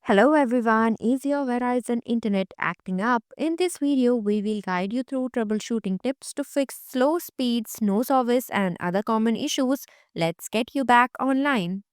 Hello everyone, is your Verizon internet acting up? In this video, we will guide you through troubleshooting tips to fix slow speeds, no service, and other common issues. Let's get you back online.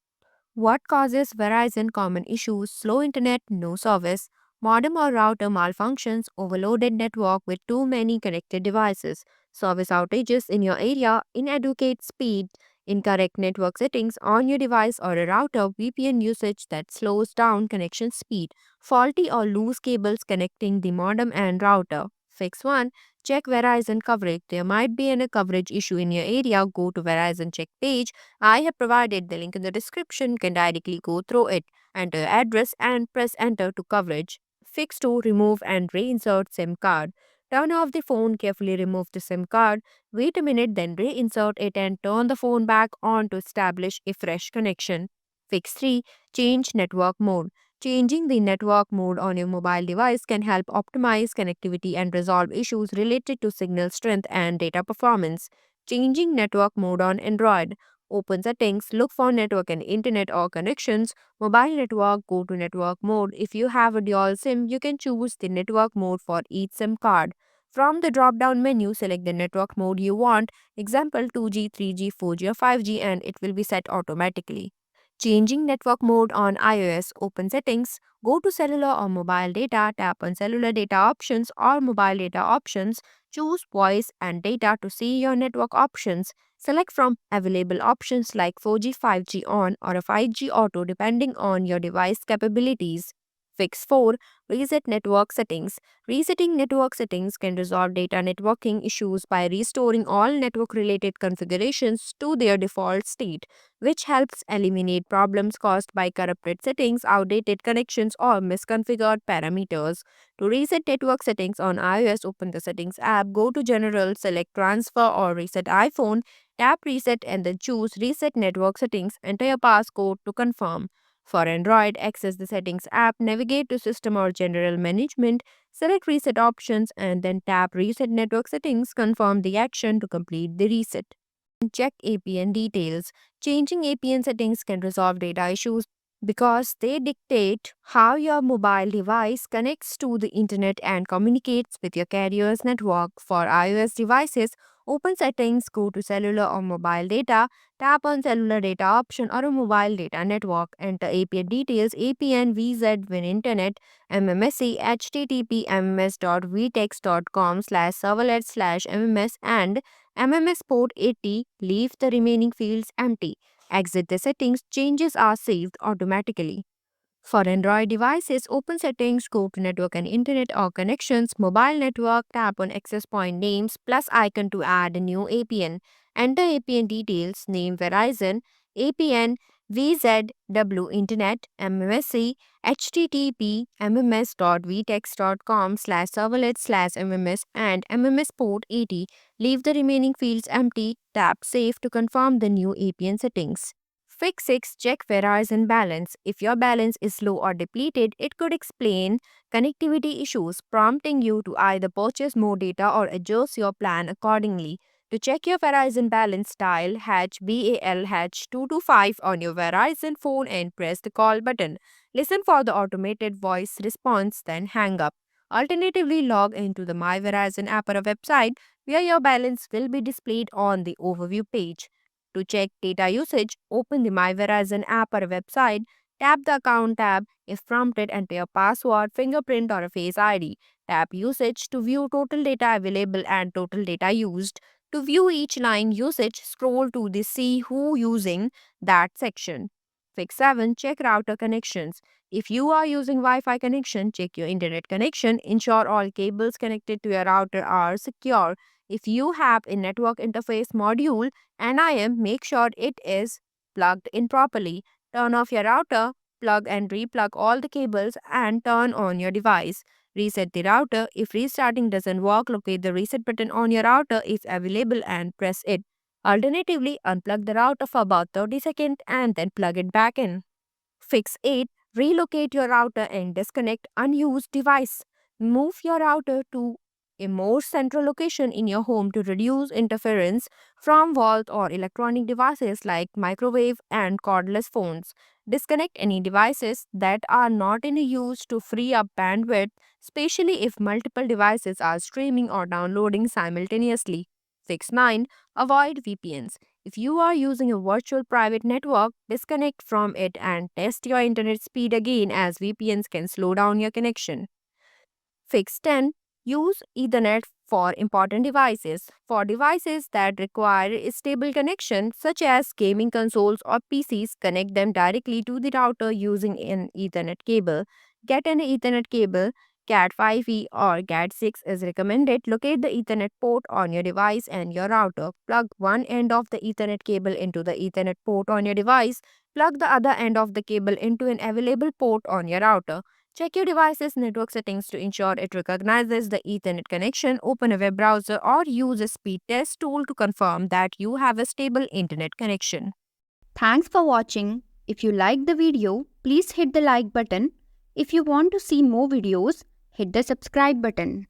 What causes Verizon common issues? Slow internet, no service, modem or router malfunctions, overloaded network with too many connected devices, service outages in your area, inadequate speed, incorrect network settings on your device or a router, VPN usage that slows down connection speed, faulty or loose cables connecting the modem and router. Fix 1. Check Verizon coverage. There might be a coverage issue in your area. Go to Verizon check page. I have provided the link in the description. You can directly go through it, enter your address and press enter to coverage. Fix 2. Remove and reinsert SIM card. Turn off the phone, carefully remove the SIM card. Wait a minute, then reinsert it and turn the phone back on to establish a fresh connection. Fix 3. Change network mode. Changing the network mode on your mobile device can help optimize connectivity and resolve issues related to signal strength and data performance. Changing network mode on Android. Open settings, look for network and internet or connections. Mobile network, go to network mode. If you have a dual SIM, you can choose the network mode for each SIM card. From the drop down menu, select the network mode you want, example 2G, 3G, 4G, or 5G, and it will be set automatically. Changing network mode on iOS, open settings, go to cellular or mobile data, tap on cellular data options or mobile data options, choose voice and data to see your network options. Select from available options like 4G, 5G on or a 5G auto depending on your device capabilities. Fix 4. Reset network settings. Resetting network settings can resolve data networking issues by restoring all network related configurations to their default state, which helps eliminate problems caused by corrupted settings, outdated connections, or misconfigured parameters. To reset network settings on iOS, open the Settings app, go to General, select Transfer or Reset iPhone, tap Reset and then choose Reset Network Settings, enter your passcode to confirm. For Android, access the Settings app, navigate to System or General Management, select Reset options, and then tap Reset Network Settings, confirm the action to complete the reset. Check APN details. Changing APN settings can resolve data issues because they dictate how your mobile device connects to the internet and communicates with your carrier's network. For iOS devices, open settings, go to cellular or mobile data, tap on cellular data option or a mobile data network, enter APN details, APN VZ Win Internet, MMSC, HTTP mms.vtex.com/servlet/mms and MMS port 80, leave the remaining fields empty. Exit the settings, changes are saved automatically. For Android devices, open settings, go to network and internet or connections, mobile network, tap on access point names, plus icon to add a new APN. Enter APN details, name Verizon, APN, VZW Internet, MMSC, HTTP, mms.vtex.com/servlet/mms and MMS port 80. Leave the remaining fields empty, tap Save to confirm the new APN settings. Fix 6. Check Verizon balance. If your balance is low or depleted, it could explain connectivity issues, prompting you to either purchase more data or adjust your plan accordingly. To check your Verizon balance, dial #BAL #225 on your Verizon phone and press the call button. Listen for the automated voice response, then hang up. Alternatively, log into the My Verizon app or a website where your balance will be displayed on the overview page. To check data usage, open the My Verizon app or website, tap the Account tab. If prompted, enter your password, fingerprint, or a Face ID. Tap Usage to view total data available and total data used. To view each line usage, scroll to the See Who using that section. Fix 7. Check router connections. If you are using Wi-Fi connection, check your internet connection. Ensure all cables connected to your router are secure. If you have a network interface module, NIM, make sure it is plugged in properly. Turn off your router, plug and replug all the cables, and turn on your device. Reset the router. If restarting doesn't work, locate the reset button on your router if available and press it. Alternatively, unplug the router for about 30 seconds and then plug it back in. Fix 8. Relocate your router and disconnect unused device. Move your router to a more central location in your home to reduce interference from walls or electronic devices like microwave and cordless phones. Disconnect any devices that are not in use to free up bandwidth, especially if multiple devices are streaming or downloading simultaneously. Fix 9. Avoid VPNs. If you are using a virtual private network, disconnect from it and test your internet speed again, as VPNs can slow down your connection. Fix 10. Use Ethernet for important devices. For devices that require a stable connection, such as gaming consoles or PCs, connect them directly to the router using an Ethernet cable. Get an Ethernet cable. Cat5e or Cat6 is recommended. Locate the Ethernet port on your device and your router. Plug one end of the Ethernet cable into the Ethernet port on your device. Plug the other end of the cable into an available port on your router. Check your device's network settings to ensure it recognizes the Ethernet connection. Open a web browser or use a speed test tool to confirm that you have a stable internet connection. Thanks for watching. If you liked the video, please hit the like button. If you want to see more videos, hit the subscribe button.